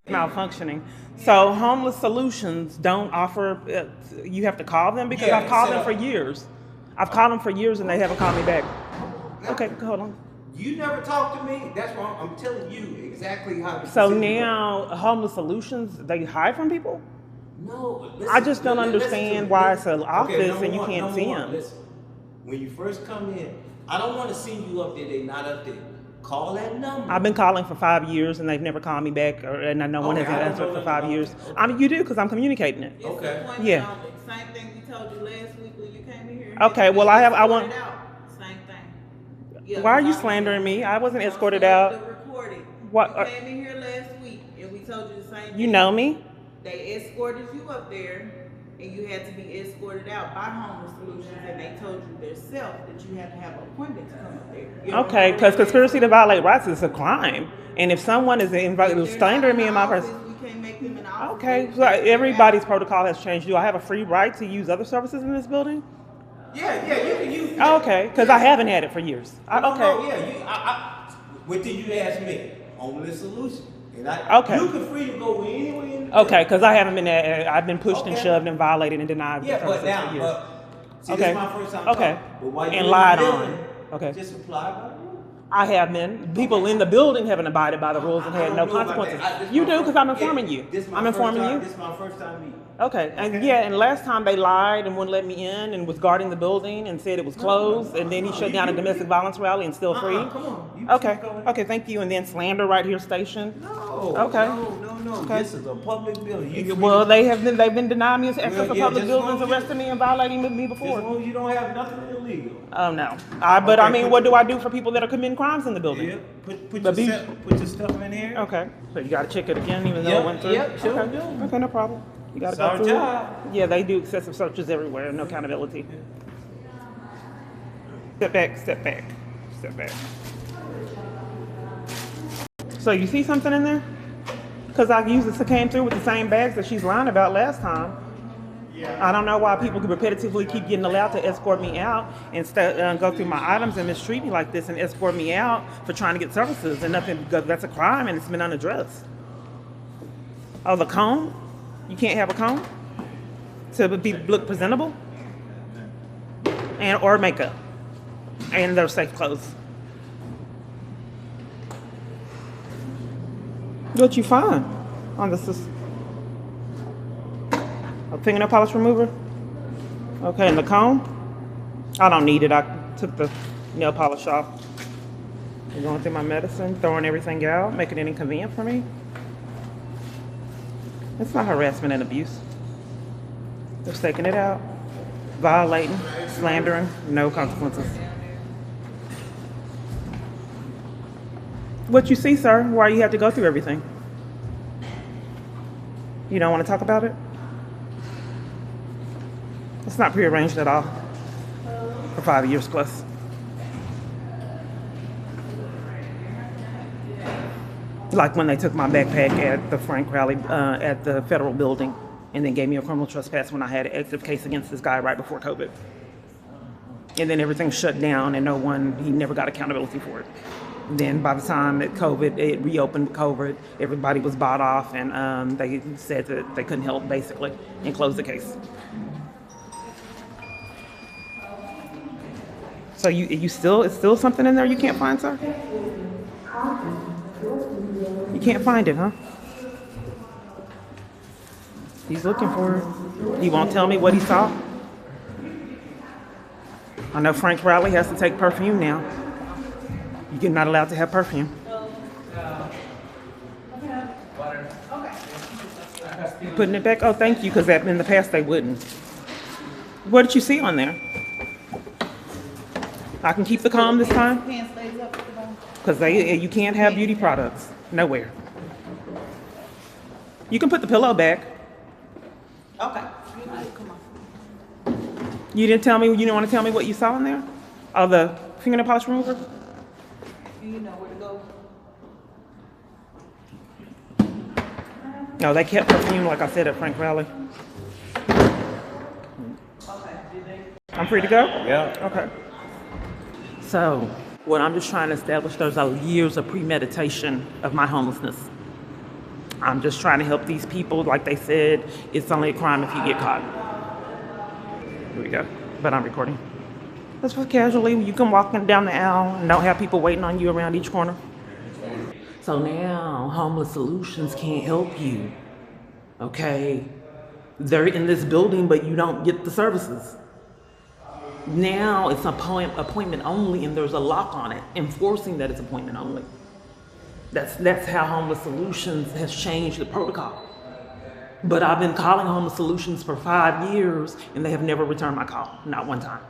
malfunctioning. So homeless solutions don't offer. You have to call them because Yeah, I've called them so- for years. I've called them for years and they haven't called me back. Okay, hold on. You never talk to me. That's why I'm telling you exactly how. So now homeless solutions they hide from people. No, listen, I just don't listen to understand me. why it's an Okay, office number and you one, can't number see one, them. listen. When you first come in, I don't want to see you up there. They not up there. Call that number. I've been calling for 5 years and they've never called me back, and no one Okay, has I don't answered know for nothing 5 about years. that. Okay. I mean, you do because I'm communicating it. It's Okay. appointment Yeah. only. Same thing we told you last week when you came in here. Okay, well, I want- Escorted out. Same thing. Yeah, Why are you talking slandering me? I wasn't about escorted the out. recording. What- You came in here last week and we told you the same thing. You know me? They escorted you up there and you had to be escorted out by Homeless Solutions and they told you themselves that you had to have an appointment to come up there. You don't Okay, remember because that? conspiracy to violate rights is a crime. And if someone is If they're slandering not me in my office, person. we can't make them in the office. Okay, They- so they're everybody's out. protocol has changed. Do I have a free right to use other services in this building? Yeah, you can use. Oh, okay, because I haven't had it for years. No, Okay. yeah, what did you ask me? Homeless solution. And I, Okay. You can free to go anywhere in the Okay, because I haven't been. I've been pushed and Okay. shoved and violated and denied Yeah, services but now, for years. see, Okay. this is my first time Okay. talking. But while And you're lied in the on. building, Okay. just apply by the rule. I have been. People in the building haven't abided by the rules and I had don't no know about consequences. that. This You my do first- because I'm yeah, informing you. This my I'm first informing time, you. This is my first time meeting. Okay, and yeah, and last time they lied and wouldn't let me in and was guarding the building and said it was closed, and then he shut down a domestic violence rally and still free. Come on. You Okay, keep going. okay, thank you. And then slander right here station. No. Okay. No. Okay. This is a public building. You Well, they've been denying me access Well, to yeah, public just as long buildings, as you- arresting me and violating me As before. long as you don't have nothing illegal. Oh no, but I Okay, mean, put what do your- I do for people that are committing crimes in the building? Yeah. Put But your put your stuff in here. Okay, so you got to check it again, even though Yep, it went through. yep, sure okay. do. Okay, no problem. You got to It's go our through. job. Yeah, they do excessive searches everywhere. No accountability. Step back. Step back. Step back. So you see something in there? Because I came through with the same bags that she's lying about last time. I don't know why people repetitively keep getting allowed to escort me out and go through my items and mistreat me like this and escort me out for trying to get services and nothing, because that's a crime and it's been unaddressed. Oh, the comb? You can't have a comb to look presentable? Or makeup. And they're safe clothes. What you find on this? A fingernail polish remover? Okay, and the comb? I don't need it. I took the nail polish off. I'm going through my medicine, throwing everything out, making it inconvenient for me. It's not harassment and abuse. Just taking it out, violating, slandering, no consequences. What you see, sir? Why you have to go through everything? You don't want to talk about it? It's not prearranged at all for 5 years plus. Like when they took my backpack at the Frank rally at the federal building and then gave me a criminal trespass when I had an active case against this guy right before COVID. And then everything shut down and he never got accountability for it. Then by the time it reopened COVID, everybody was bought off and they said that they couldn't help basically and closed the case. So it's still something in there you can't find, sir? You can't find it, huh? He's looking for it. He won't tell me what he saw. I know Frank Riley has to take perfume now. You're not allowed to have perfume. You putting it back? Oh, thank you, because in the past they wouldn't. What did you see on there? I can keep the comb this time? Pants lays up at the bottom. Because you can't have beauty products. Nowhere. You can put the pillow back. Okay. Come on. You didn't want to tell me what you saw in there? Oh, the fingernail polish remover? You know where to go. No, they kept perfume, like I said, at Frank Rally. Okay. Did they? I'm free to go? Yeah. Okay. So, what I'm just trying to establish, there's years of premeditation of my homelessness. I'm just trying to help these people. Like they said, it's only a crime if you get caught. Here we go. But I'm recording. That's for casually. You can walk down the aisle and don't have people waiting on you around each corner. So now Homeless Solutions can't help you. Okay? They're in this building, but you don't get the services. Now it's appointment only, and there's a lock on it, enforcing that it's appointment only. That's how Homeless Solutions has changed the protocol. But I've been calling Homeless Solutions for 5 years, and they have never returned my call, not one time.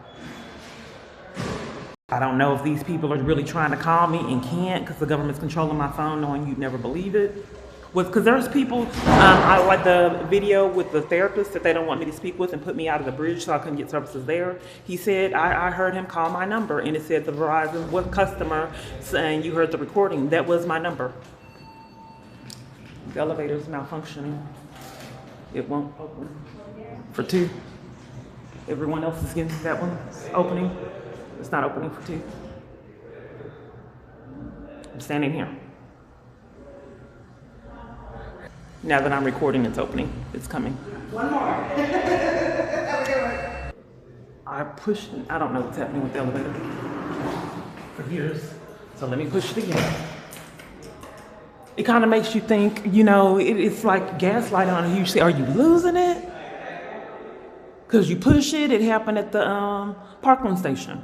I don't know if these people are really trying to call me and can't because the government's controlling my phone, knowing you'd never believe it. Because there's people, I like the video with the therapist that they don't want me to speak with and put me out of the bridge so I couldn't get services there. He said, I heard him call my number and it said the Verizon, what customer, saying you heard the recording. That was my number. The elevator's malfunctioning. It won't open for 2. Everyone else is getting that one opening. It's not opening for 2. I'm standing here. Now that I'm recording, it's opening. It's coming. One more. I pushed it. I don't know what's happening with the elevator for years. So let me push it again. It kind of makes you think, you know, it's like gaslighting on you. Say, are you losing it? Because you push it. It happened at the Parkland station.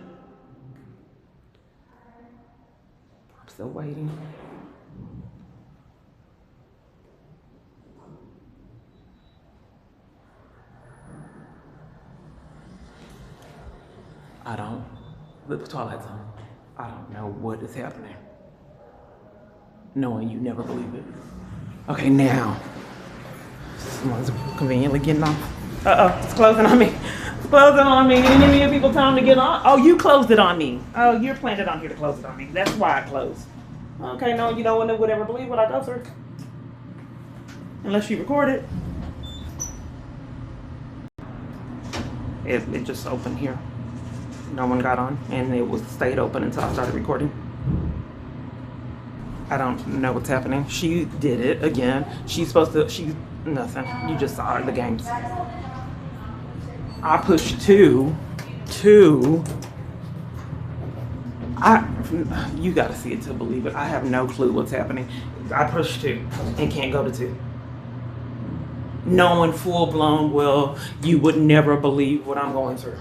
I'm still waiting. The Twilight's on. I don't know what is happening. Knowing you never believe it. Okay, now. Someone's conveniently getting off. It's closing on me. It's closing on me. Any of you people telling me to get on? Oh, you closed it on me. Oh, you're planted on here to close it on me. That's why I closed. Okay, no, you no one would ever believe what I go through. Unless you record it. It just opened here. No one got on, and it stayed open until I started recording. I don't know what's happening. She did it again. Nothing. You just saw the games. I pushed 2. You gotta see it to believe it. I have no clue what's happening. I pushed 2 and can't go to 2. Knowing full blown well, you would never believe what I'm going through.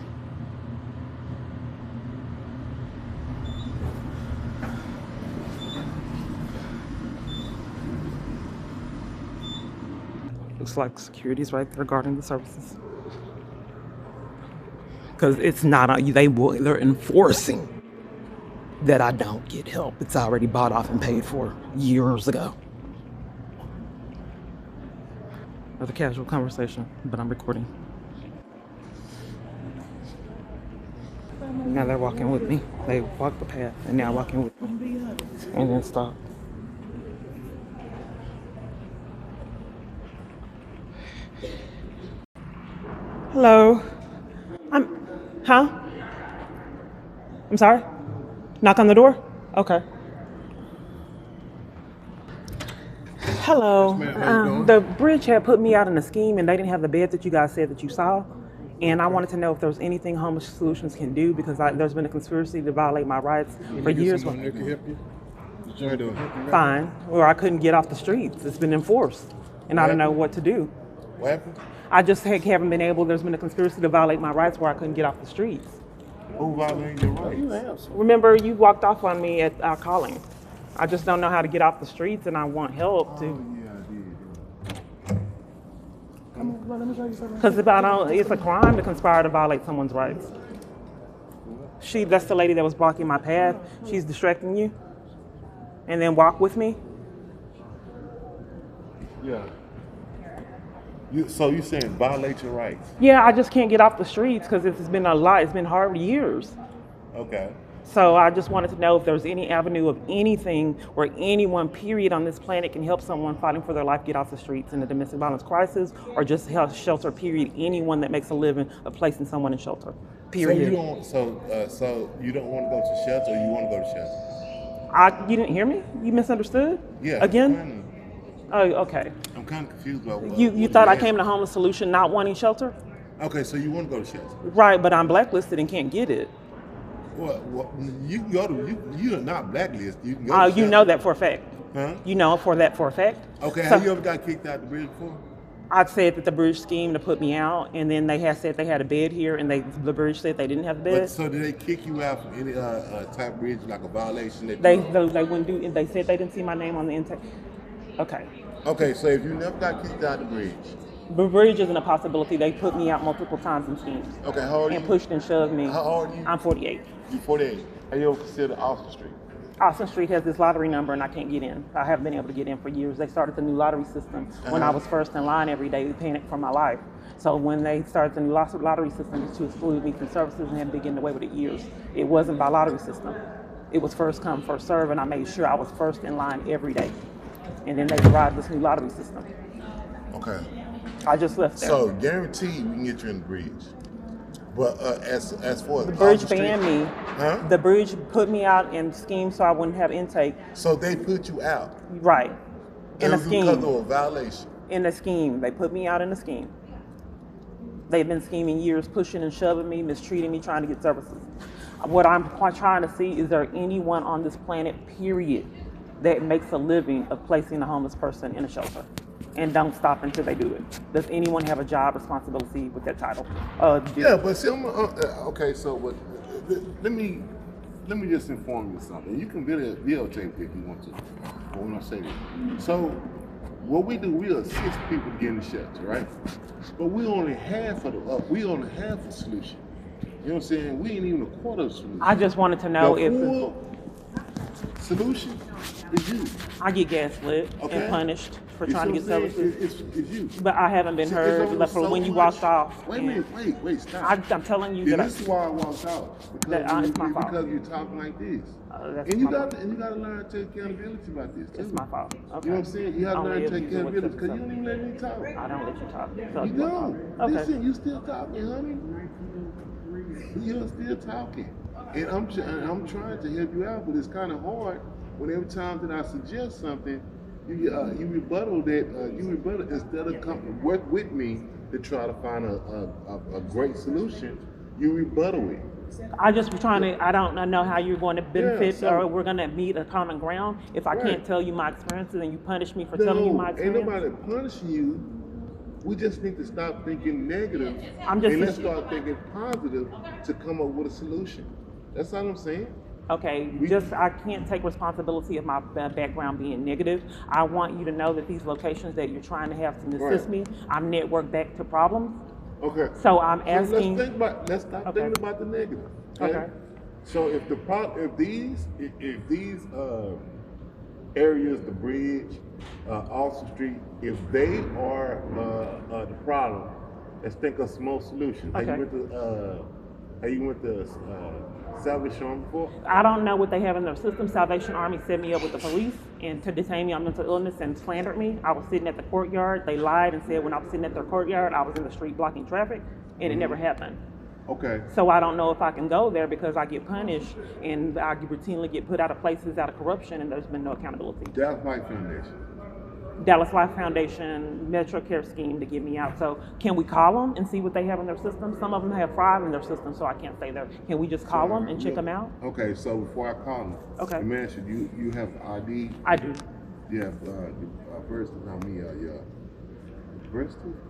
Looks like security's right there guarding the services. Because it's not, they're enforcing that I don't get help. It's already bought off and paid for years ago. Another casual conversation, but I'm recording. Now they're walking with me. They walked the path and now walking with me. And then stop. Hello. I'm sorry? Knock on the door? Okay. Hello. The bridge had put me out in a scheme and they didn't have the bed that you guys said that you saw. And I wanted to know if there's anything Homeless Solutions can do because there's been a conspiracy to violate my rights for years. Can help you? Fine. Or I couldn't get off the streets. It's been enforced. And I don't know what to do. What happened? I just haven't been able, there's been a conspiracy to violate my rights where I couldn't get off the streets. Who violated your rights? Remember, you walked off on me at our calling. I just don't know how to get off the streets and I want help to. Yeah, I did. Come on, let me show you something. Because it's a crime to conspire to violate someone's rights. That's the lady that was blocking my path. She's distracting you. And then walk with me. Yeah. So you're saying violate your rights? Yeah, I just can't get off the streets because it's been a lot. It's been hard years. Okay. So I just wanted to know if there's any avenue of anything where anyone, period, on this planet can help someone fighting for their life get off the streets in a domestic violence crisis, or just help shelter, period. Anyone that makes a living of placing someone in shelter, period. So you don't want to go to shelter, or you want to go to shelter? You didn't hear me? You misunderstood? Yeah. Again? Oh, okay. I'm kind of confused about what. You thought I came to Homeless Solution not wanting shelter? Okay, so you want to go to shelter? Right, but I'm blacklisted and can't get it. Well, you can go to you are not blacklisted. You can go. To You shelter. know that for a fact. Huh? You know for a fact. Okay. So, Have you ever got kicked out the bridge before? I said that the bridge scheme to put me out, and then they had said they had a bed here, and the bridge said they didn't have a bed. But, so did they kick you out from any type of bridge, like a violation? That They wouldn't do. They said they didn't see my name on the intake. Okay. Okay, so if you never got kicked out the bridge. The bridge isn't a possibility. They put me out multiple times in schemes. Okay, how old are you? And pushed and shoved me. How old are you? I'm 48. You're 48. Are you ever considered Austin Street? Austin Street has this lottery number and I can't get in. I haven't been able to get in for years. They started the new lottery system when I was first in line every day, panicked for my life. So when they started the new lottery system, it was to exclude me from services and had been getting away with it years. It wasn't by lottery system. It was first come, first serve, and I made sure I was first in line every day. And then they derived this new lottery system. Okay. I just left there. So guaranteed we can get you in the bridge. But as far as The bridge Austin Street- banned me. Huh? The bridge put me out in schemes so I wouldn't have intake. So they put you out. Right. In a It was scheme. because of a violation. In a scheme. They put me out in a scheme. They've been scheming years, pushing and shoving me, mistreating me, trying to get services. What I'm trying to see, is there anyone on this planet, period, that makes a living of placing a homeless person in a shelter? And don't stop until they do it. Does anyone have a job responsibility with that title? Yeah, but see, okay. So, let me just inform you of something. You can videotape if you want to. But when I say this, so what we do, we assist people to get in the shelter, right? But we only half of the solution. You know what I'm saying? We ain't even a quarter of the solution. I just wanted to know the if full solution is you. I get gaslit and punished for trying to get services. It's you. But I haven't been heard only from so when you much- walked off. Wait a and minute, wait, stop. I'm telling you Yeah, that this is why I walked out. It's my fault. Because you're talking like this. That's And you my got fault. to learn to take accountability about this too. It's my fault. Okay. You know what I'm saying? You have to Only learn to if take you do what accountability because the- you don't even let me talk. I don't let you talk. So You it's my fault. don't. Okay. Listen, you still talking, honey. You're still talking. And I'm trying to help you out, but it's kind of hard when every time that I suggest something, you rebuttal that. You rebuttal instead of work with me to try to find a great solution. You rebuttal it. I just was trying to, I don't know how you're going to benefit so- or we're going to meet a common ground if I Right. can't tell you my experiences and you punish me for telling you my ain't experience. nobody punishing you. We just need to stop thinking negative I'm just- and let's start thinking positive to come up with a solution. That's all I'm saying. Okay, I can't take responsibility of my background being negative. I want you to know that these locations that you're trying to have to assist me, I'm networked back to problems. Okay. So I'm So asking. let's stop Okay. thinking about the negative. Okay. So if these areas, the bridge, Austin Street, if they are the problem, let's think of some more solutions. Okay. Have you went to Salvation Army before? I don't know what they have in their system. Salvation Army set me up with the police and to detain me on mental illness and slandered me. I was sitting at the courtyard. They lied and said when I was sitting at their courtyard, I was in the street blocking traffic, and it never happened. Okay. So I don't know if I can go there because I get punished and I routinely get put out of places out of corruption, and there's been no accountability. Dallas Life Foundation. Dallas Life Foundation, Metro Care scheme to get me out. So can we call them and see what they have in their system? Some of them have fraud in their system, so I can't stay there. Can we just call them and check them out? Okay, so before I call them, Okay. let me ask you, you have ID? I do. You have birth, not me, your birth certificate,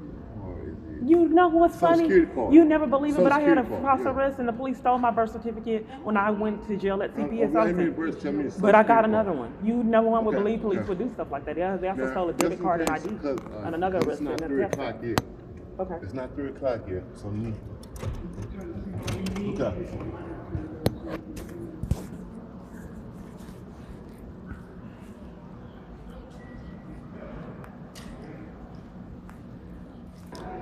or is it? You know what's Social funny? Security card. You never believe it, but I Social had a Security false card, yeah. arrest and the police stole my birth certificate when I went to jail at CPS. Tell me the birth, tell me the But I Social got Security another card. one. You no one would Okay, believe police okay. would do stuff like that. They also Now, stole a just debit in card and case, ID because, and another it's arrest. not and 3 a theft. o'clock yet. Okay. It's not 3 o'clock yet, so me. Okay.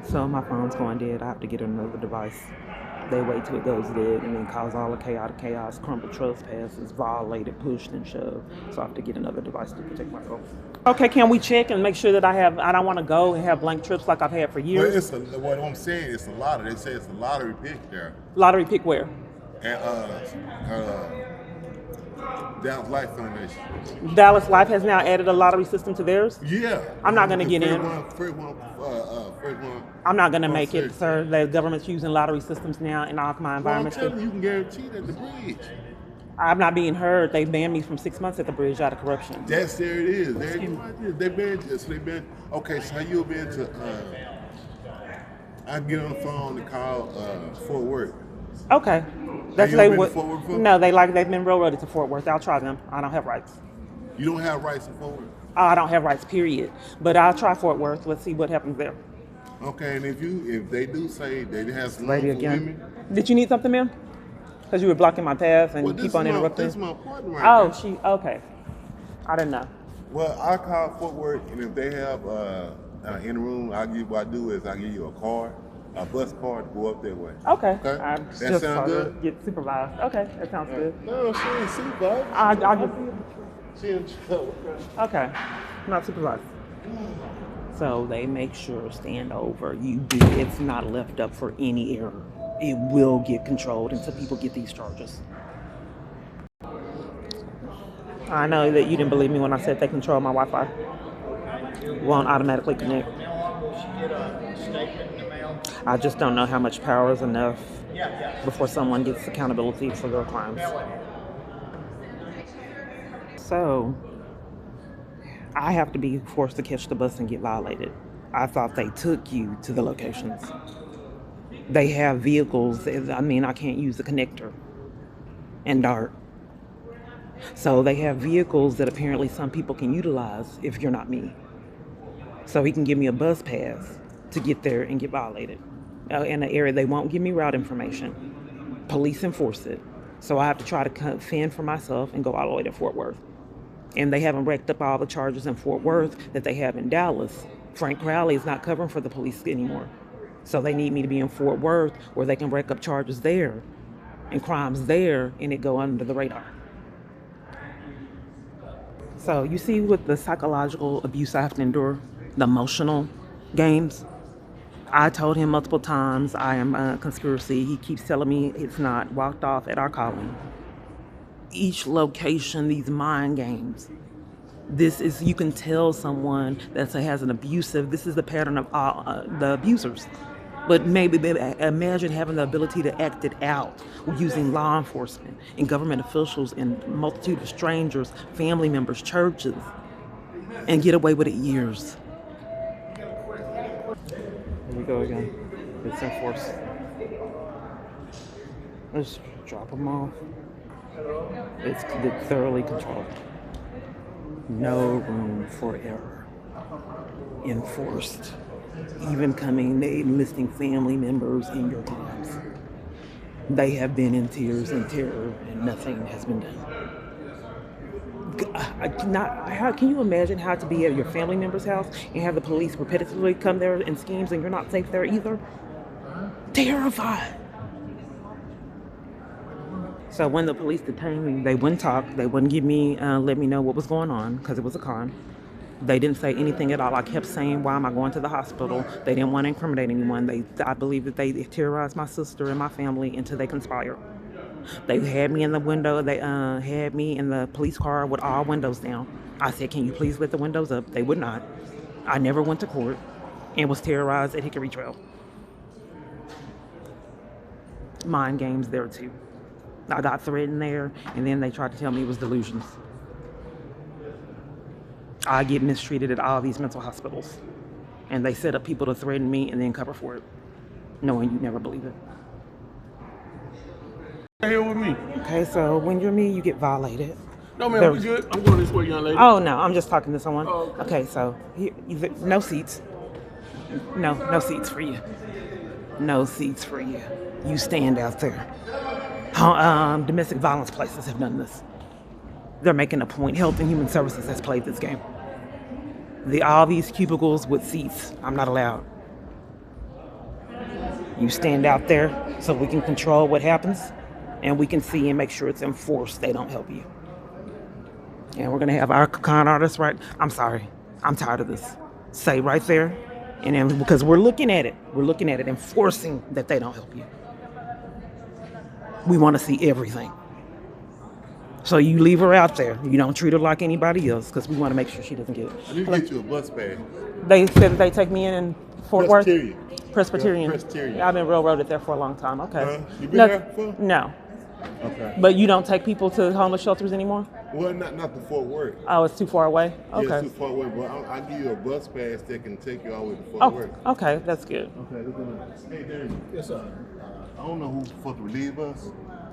So my phone's going dead. I have to get another device. They wait till it goes dead and then cause all the chaos, crumble trespasses, violated, pushed, and shoved. So I have to get another device to protect my phone. Okay, can we check and make sure that I don't want to go and have blank trips like I've had for Well, years? what I'm saying, it's a lottery. They say it's a lottery pick there. Lottery pick where? And Dallas Life Foundation. Dallas Life has now added a lottery system to theirs. Yeah. I'm not gonna get in. First one. I'm not gonna make it, sir. The government's using lottery systems now in all my Well, I'm environments. telling you, you can guarantee that the bridge. I'm not being heard. They banned me from 6 months at the bridge out of corruption. That's there it is. There you go. They banned you. So they banned. Okay, so how you been to? I get on the phone to call Fort Worth. Okay. That's you they ever been would. to Fort Worth before? No, they've been railroaded to Fort Worth. I'll try them. I don't have rights. You don't have rights in Fort Worth. I don't have rights, period. But I'll try Fort Worth. Let's see what happens there. Okay, and if they do say they have some Lady for again. women, Did you need something, ma'am? Because you were blocking my path and well, keep on interrupting. This is my partner right now. Okay. I didn't know. Well, I call Fort Worth, and if they have in the room, what I do is I give you a card, a bus card to go up that way. Okay. Okay. I That just sound saw her good? get supervised. Okay, that sounds good. No, she ain't supervised. I just, She ain't. okay, not supervised. So they make sure stand over. It's not left up for any error. It will get controlled until people get these charges. I know that you didn't believe me when I said they control my Wi-Fi. Won't automatically connect. I just don't know how much power is enough before someone gets accountability for their crimes. So, I have to be forced to catch the bus and get violated. I thought they took you to the locations. They have vehicles. I can't use the connector and DART. So they have vehicles that apparently some people can utilize if you're not me. So he can give me a bus pass to get there and get violated. In an area they won't give me route information. Police enforce it. So I have to try to fend for myself and go all the way to Fort Worth. And they haven't racked up all the charges in Fort Worth that they have in Dallas. Frank Crowley is not covering for the police anymore. So they need me to be in Fort Worth where they can rack up charges there and crimes there and it go under the radar. So you see with the psychological abuse I have to endure, the emotional games, I told him multiple times I am a conspiracy. He keeps telling me it's not. Walked off at our calling. Each location, these mind games. This is, you can tell someone that has an abusive, this is the pattern of the abusers. But maybe imagine having the ability to act it out using law enforcement and government officials and multitude of strangers, family members, churches, and get away with it years. Here we go again. It's enforced. Let's drop them off. It's thoroughly controlled. No room for error. Enforced. Even enlisting family members in your crimes. They have been in tears and terror, and nothing has been done. How can you imagine how to be at your family member's house and have the police repetitively come there in schemes and you're not safe there either? Terrified. So when the police detained me, they wouldn't talk. They wouldn't give me, let me know what was going on because it was a crime. They didn't say anything at all. I kept saying, why am I going to the hospital? They didn't want to incriminate anyone. I believe that they terrorized my sister and my family until they conspired. They had me in the window. They had me in the police car with all windows down. I said, can you please let the windows up? They would not. I never went to court and was terrorized at Hickory Trail. Mind games there too. I got threatened there, and then they tried to tell me it was delusions. I get mistreated at all these mental hospitals. And they set up people to threaten me and then cover for it, knowing you never believe it. Here with me. Okay, so when you're me, you get violated. No, man, we good. I'm going this way, young lady. Oh, no, I'm just talking to someone. Oh, okay, so no seats. No seats for you. No seats for you. You stand out there. Domestic violence places have done this. They're making a point. Health and Human Services has played this game. All these cubicles with seats, I'm not allowed. You stand out there so we can control what happens and we can see and make sure it's enforced. They don't help you. And we're going to have our con artists, right? I'm sorry. I'm tired of this. Say right there. And then, because we're looking at it, enforcing that they don't help you. We want to see everything. So you leave her out there. You don't treat her like anybody else because we want to make sure she doesn't get it. I need to get you a bus pass. They said that they take me in Fort Worth. Presbyterian. Presbyterian. Yeah, I've been railroaded there for a long time. Okay. You been there before? No. Okay. But you don't take people to homeless shelters anymore? Well, not the Fort Worth. Oh, it's too far away? Okay. Yeah, it's too far away, but I'll give you a bus pass that can take you all the way to Fort Worth. Okay, that's good. Okay, hey, Darren. Yes, sir. I don't know who's supposed to relieve us,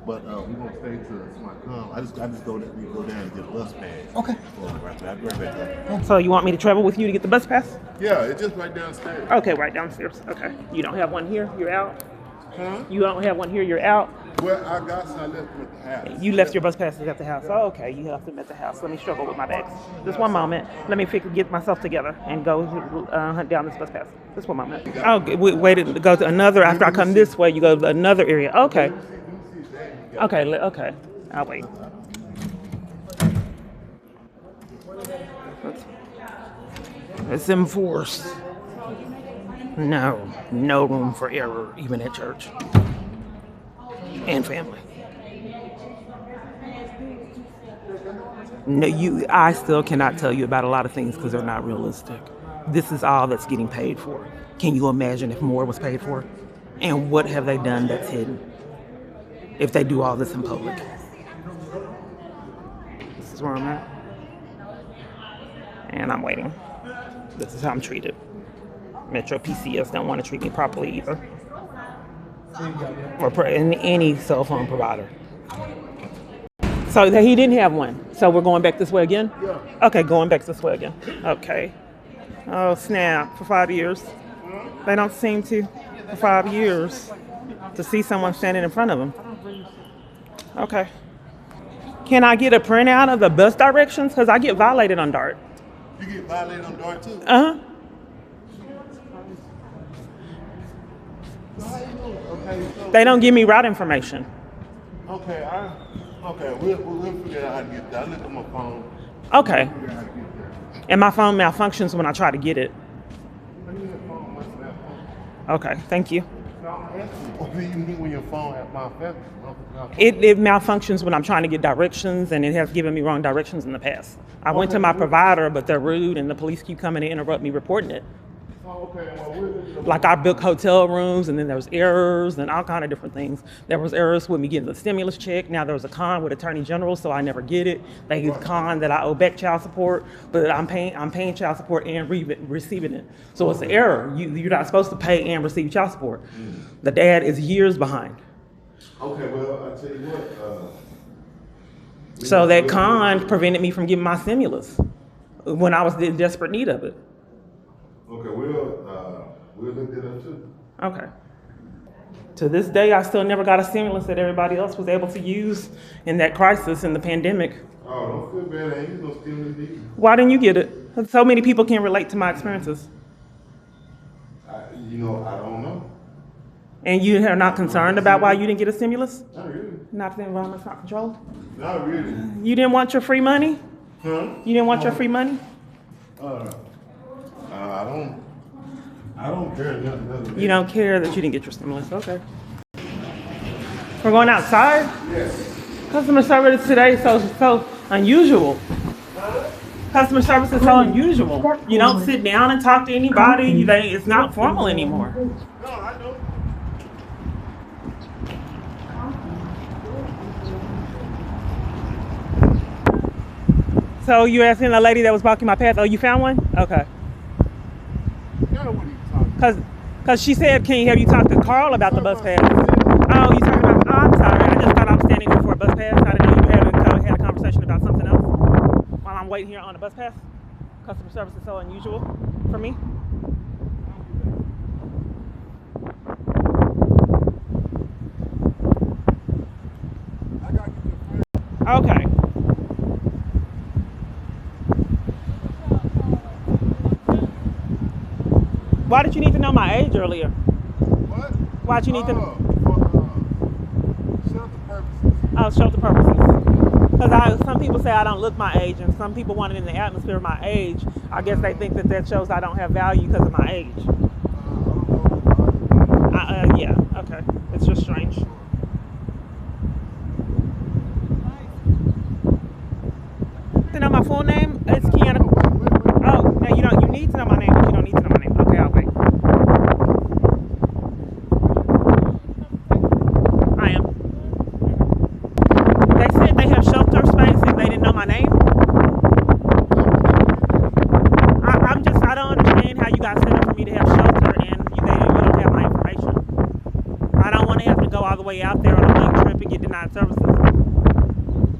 but we're gonna stay till somebody come. I just go down and get a bus pass. Okay. I'll be right back. So you want me to travel with you to get the bus pass? Yeah, it's just right downstairs. Okay, right downstairs. Okay. You don't have one here? You're out? Huh? You don't have one here? You're out? Well, I got some. I left them at the house. You left your bus passes at the house. Oh, okay. You left them at the house. Let me struggle with my bags. Just one moment. Let me get myself together and go hunt down this bus pass. Just one moment. Oh, wait to go to another. After I come this way, you go to another area. Okay. Okay. I'll wait. It's enforced. No room for error, even at church and family. No, I still cannot tell you about a lot of things because they're not realistic. This is all that's getting paid for. Can you imagine if more was paid for? And what have they done that's hidden? If they do all this in public. This is where I'm at. And I'm waiting. This is how I'm treated. Metro PCS don't want to treat me properly either. Or any cell phone provider. So he didn't have one. So we're going back this way again? Yeah. Okay, going back this way again. Okay. Oh, snap. For 5 years. They don't seem to, for 5 years, to see someone standing in front of them. Okay. Can I get a printout of the bus directions? Because I get violated on DART. You get violated on DART too? Uh-huh. Okay, so They don't give me route information. okay, we'll figure out how to get there. I look at my phone. Okay. Figure out how to get there. And my phone malfunctions when I try to get it. Okay, thank you. What do you mean when your phone has malfunctions? It malfunctions when I'm trying to get directions, and it has given me wrong directions in the past. I went to my provider, but they're rude, and the police keep coming to interrupt me reporting it. Like I booked hotel rooms, and then there was errors and all kind of different things. There was errors with me getting the stimulus check. Now there was a con with Attorney General, so I never get it. They use con that I owe back child support, but I'm paying child support and receiving it. So it's an error. You're not supposed to pay and receive child support. The dad is years behind. Okay, well, I tell you what. So that con prevented me from getting my stimulus when I was in desperate need of it. Okay, we'll look that up too. Okay. To this day, I still never got a stimulus that everybody else was able to use in that crisis in the pandemic. Oh, don't feel bad. I ain't no stimulus either. Why didn't you get it? So many people can relate to my experiences. I don't know. And you are not concerned about why you didn't get a stimulus? Not really. Not the environment's not controlled? Not really. You didn't want your free money? Huh? You didn't want your free money? I don't care nothing. You don't care that you didn't get your stimulus? Okay. We're going outside? Yes. Customer service today is so unusual. Customer service is so unusual. You don't sit down and talk to anybody. It's not formal anymore. No, I don't. So you're asking the lady that was blocking my path, oh, you found one? Okay. Now what are you talking about? Cause she said, have you talk to Carl about the bus pass? Oh, you talking about, I'm sorry. I just thought I was standing here for a bus pass. I didn't know you had a conversation about something else while I'm waiting here on a bus pass. Customer service is so unusual for me. Okay. Why did you need to know my age earlier? What? Why'd you need to? For shelter purposes. Oh, shelter purposes. Because some people say I don't look my age, and some people want it in the atmosphere of my age. I guess they think that shows I don't have value because of my age. Yeah, okay. It's just strange. To know my full name, it's Kiana. Oh, no, you don't. You need to know my name, but you don't need to know my name. Okay, I'll wait. I am. They said they have shelter space and they didn't know my name. I don't understand how you got set up for me to have shelter and you don't have my information. I don't want to have to go all the way out there on a blank trip and get denied services.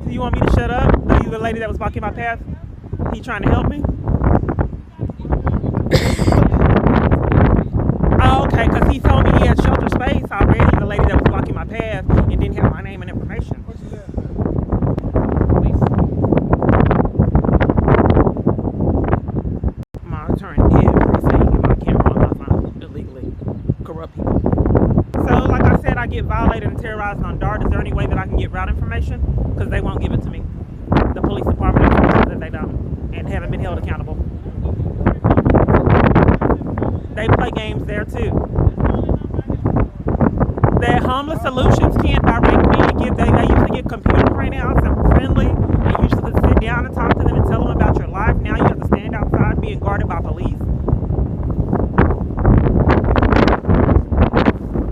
So you want me to shut up? Are you the lady that was blocking my path? He trying to help me? Oh, okay, because he told me he had shelter space already, the lady that was blocking my path and didn't have my name and information. Please. Monitoring everything in my camera on my phone illegally. Corrupt people. So, like I said, I get violated and terrorized on DART. Is there any way that I can get route information? Because they won't give it to me. The police department says that they don't and haven't been held accountable. They play games there too. The homeless solutions can't direct me and give. They used to get computer printouts and friendly. And used to sit down and talk to them and tell them about your life. Now you have to stand outside being guarded by police.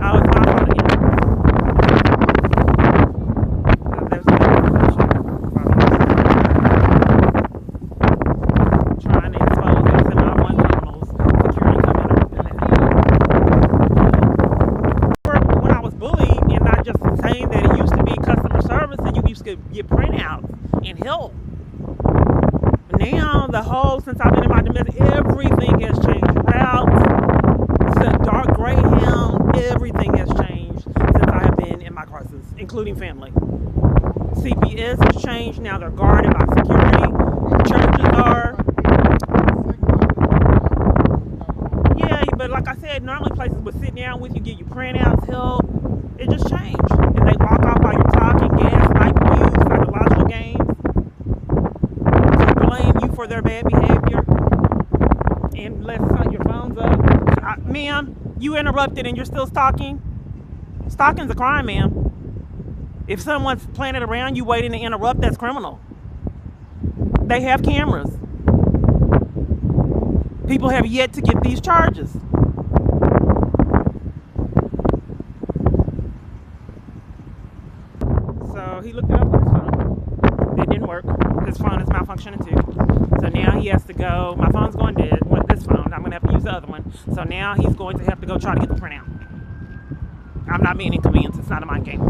Oh, it's my fault again. There's no information. Trying to expose those semi-one criminals. Security coming up in there. When I was bullied, and not just saying that it used to be customer service and you used to get printouts and help. Now, since I've been in my domestic, everything has changed. Routes, dark Greyhound, everything has changed since I have been in my crisis, including family. CPS has changed. Now they're guarded by security. Churches are. Yeah, but like I said, normally places would sit down with you, give you printouts, help. It just changed. And they walk off while you're talking, gaslight you, psychological games. Blame you for their bad behavior. And let's set your phones up. Ma'am, you interrupted and you're still stalking? Stalking's a crime, ma'am. If someone's planted around you waiting to interrupt, that's criminal. They have cameras. People have yet to get these charges. So he looked it up on his phone. It didn't work. His phone is malfunctioning too. So now he has to go. My phone's going dead. With this phone, I'm going to have to use the other one. So now he's going to have to go try to get the printout. I'm not being inconvenienced. It's not a mind game.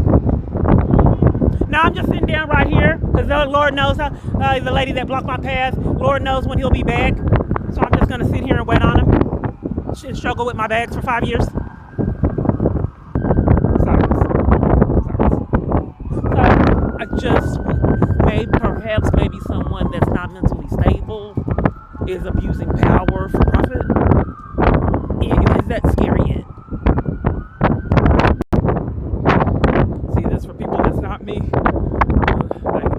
No, I'm just sitting down right here because the Lord knows the lady that blocked my path. Lord knows when he'll be back. So I'm just going to sit here and wait on him. Struggle with my bags for 5 years. Sorry. So I just perhaps maybe someone that's not mentally stable is abusing power for profit. Is that scary yet? See, that's for people that's not me. Like,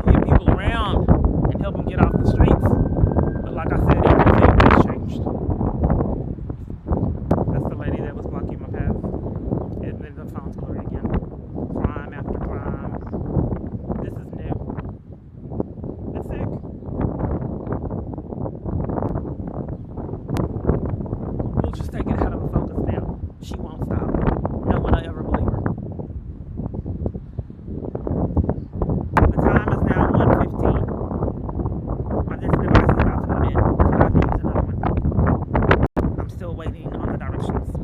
get people around and help them get off the streets. But like I said, everything has changed. That's the lady that was blocking my path. And then the phone's blurry again. Crime after crime. This is new. It's sick. We'll just take it out of focus now. She won't stop. No one will ever believe her. The time is now 1:15. This device is about to go in. So I have to use another one. I'm still waiting on the directions.